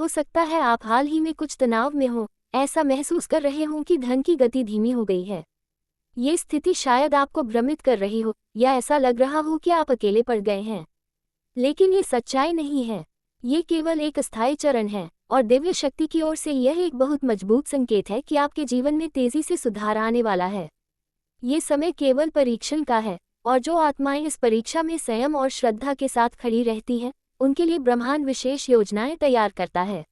हो सकता है आप हाल ही में कुछ तनाव में हो, ऐसा महसूस कर रहे हों कि धन की गति धीमी हो गई है। ये स्थिति शायद आपको भ्रमित कर रही हो या ऐसा लग रहा हो कि आप अकेले पड़ गए हैं। लेकिन ये सच्चाई नहीं है। ये केवल एक अस्थायी चरण है और दिव्य शक्ति की ओर से यह एक बहुत मजबूत संकेत है कि आपके जीवन में तेजी से सुधार आने वाला है। ये समय केवल परीक्षण का है और जो आत्माएं इस परीक्षा में संयम और श्रद्धा के साथ खड़ी रहती हैं, उनके लिए ब्रह्मांड विशेष योजनाएं तैयार करता है।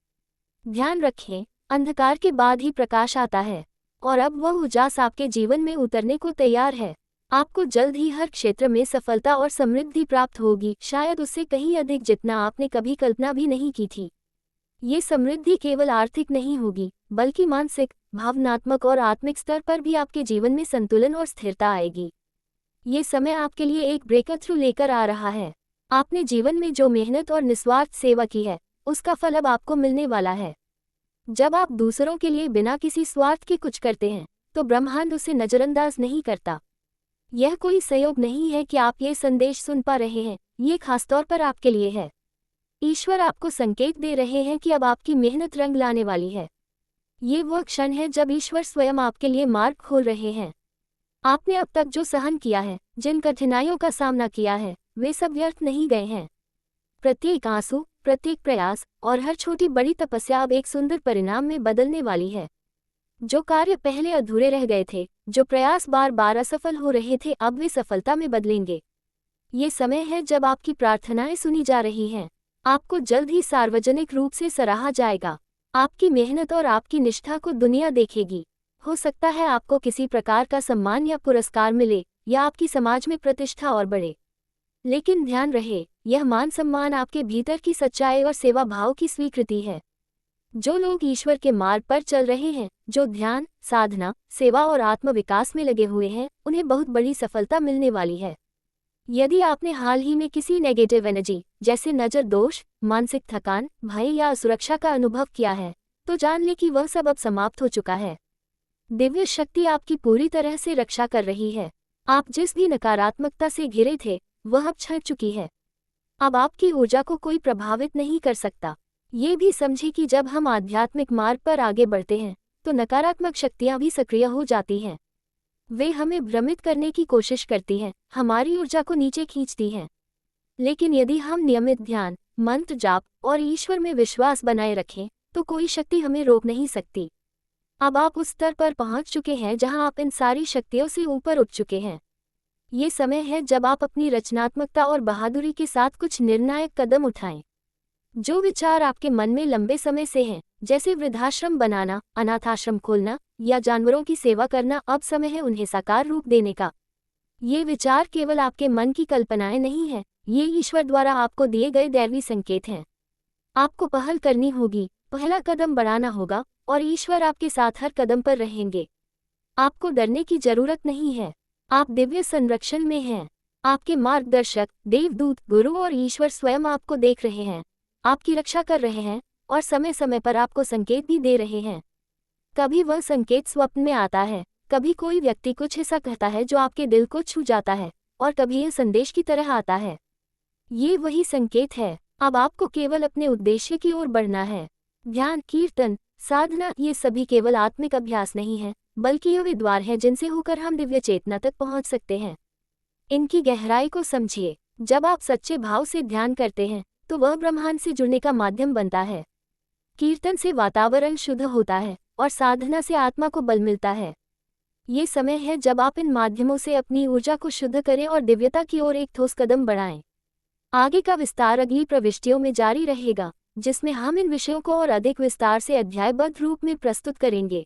ध्यान रखें, अंधकार के बाद ही प्रकाश आता है और अब वह उजास आपके जीवन में उतरने को तैयार है। आपको जल्द ही हर क्षेत्र में सफलता और समृद्धि प्राप्त होगी, शायद उससे कहीं अधिक जितना आपने कभी कल्पना भी नहीं की थी। ये समृद्धि केवल आर्थिक नहीं होगी, बल्कि मानसिक, भावनात्मक और आत्मिक स्तर पर भी आपके जीवन में संतुलन और स्थिरता आएगी। ये समय आपके लिए एक ब्रेकथ्रू लेकर आ रहा है। आपने जीवन में जो मेहनत और निस्वार्थ सेवा की है, उसका फल अब आपको मिलने वाला है। जब आप दूसरों के लिए बिना किसी स्वार्थ के कुछ करते हैं, तो ब्रह्मांड उसे नजरअंदाज नहीं करता। यह कोई संयोग नहीं है कि आप ये संदेश सुन पा रहे हैं, ये खासतौर पर आपके लिए है। ईश्वर आपको संकेत दे रहे हैं कि अब आपकी मेहनत रंग लाने वाली है। ये वह क्षण है जब ईश्वर स्वयं आपके लिए मार्ग खोल रहे हैं। आपने अब तक जो सहन किया है, जिन कठिनाइयों का सामना किया है, वे सब व्यर्थ नहीं गए हैं। प्रत्येक आंसू, प्रत्येक प्रयास और हर छोटी बड़ी तपस्या अब एक सुंदर परिणाम में बदलने वाली है। जो कार्य पहले अधूरे रह गए थे, जो प्रयास बार बार असफल हो रहे थे, अब वे सफलता में बदलेंगे। ये समय है जब आपकी प्रार्थनाएं सुनी जा रही हैं। आपको जल्द ही सार्वजनिक रूप से सराहा जाएगा। आपकी मेहनत और आपकी निष्ठा को दुनिया देखेगी। हो सकता है आपको किसी प्रकार का सम्मान या पुरस्कार मिले या आपकी समाज में प्रतिष्ठा और बढ़े। लेकिन ध्यान रहे, यह मान सम्मान आपके भीतर की सच्चाई और सेवा भाव की स्वीकृति है। जो लोग ईश्वर के मार्ग पर चल रहे हैं, जो ध्यान, साधना, सेवा और आत्मविकास में लगे हुए हैं, उन्हें बहुत बड़ी सफलता मिलने वाली है। यदि आपने हाल ही में किसी नेगेटिव एनर्जी जैसे नजर दोष, मानसिक थकान, भय या असुरक्षा का अनुभव किया है, तो जान लें कि वह सब अब समाप्त हो चुका है। दिव्य शक्ति आपकी पूरी तरह से रक्षा कर रही है। आप जिस भी नकारात्मकता से घिरे थे, वह अब छट चुकी है। अब आपकी ऊर्जा को कोई प्रभावित नहीं कर सकता। ये भी समझे कि जब हम आध्यात्मिक मार्ग पर आगे बढ़ते हैं, तो नकारात्मक शक्तियां भी सक्रिय हो जाती हैं। वे हमें भ्रमित करने की कोशिश करती हैं, हमारी ऊर्जा को नीचे खींचती हैं। लेकिन यदि हम नियमित ध्यान, मंत्र जाप और ईश्वर में विश्वास बनाए रखें, तो कोई शक्ति हमें रोक नहीं सकती। अब आप उस स्तर पर पहुंच चुके हैं जहां आप इन सारी शक्तियों से ऊपर उठ चुके हैं। ये समय है जब आप अपनी रचनात्मकता और बहादुरी के साथ कुछ निर्णायक कदम उठाएं। जो विचार आपके मन में लंबे समय से हैं, जैसे वृद्धाश्रम बनाना, अनाथाश्रम खोलना या जानवरों की सेवा करना, अब समय है उन्हें साकार रूप देने का। ये विचार केवल आपके मन की कल्पनाएं नहीं हैं, ये ईश्वर द्वारा आपको दिए गए दैवी संकेत हैं। आपको पहल करनी होगी, पहला कदम बढ़ाना होगा और ईश्वर आपके साथ हर कदम पर रहेंगे। आपको डरने की जरूरत नहीं है। आप दिव्य संरक्षण में हैं। आपके मार्गदर्शक, देवदूत, गुरु और ईश्वर स्वयं आपको देख रहे हैं, आपकी रक्षा कर रहे हैं और समय समय पर आपको संकेत भी दे रहे हैं। कभी वह संकेत स्वप्न में आता है, कभी कोई व्यक्ति कुछ ऐसा कहता है जो आपके दिल को छू जाता है, और कभी यह संदेश की तरह आता है। ये वही संकेत है। अब आपको केवल अपने उद्देश्य की ओर बढ़ना है। ध्यान, कीर्तन, साधना, ये सभी केवल आत्मिक अभ्यास नहीं है, बल्कि ये वे द्वार है जिनसे होकर हम दिव्य चेतना तक पहुंच सकते हैं। इनकी गहराई को समझिए। जब आप सच्चे भाव से ध्यान करते हैं, तो वह ब्रह्मांड से जुड़ने का माध्यम बनता है। कीर्तन से वातावरण शुद्ध होता है और साधना से आत्मा को बल मिलता है। ये समय है जब आप इन माध्यमों से अपनी ऊर्जा को शुद्ध करें और दिव्यता की ओर एक ठोस कदम बढ़ाएं। आगे का विस्तार अगली प्रविष्टियों में जारी रहेगा, जिसमें हम इन विषयों को और अधिक विस्तार से अध्यायबद्ध रूप में प्रस्तुत करेंगे।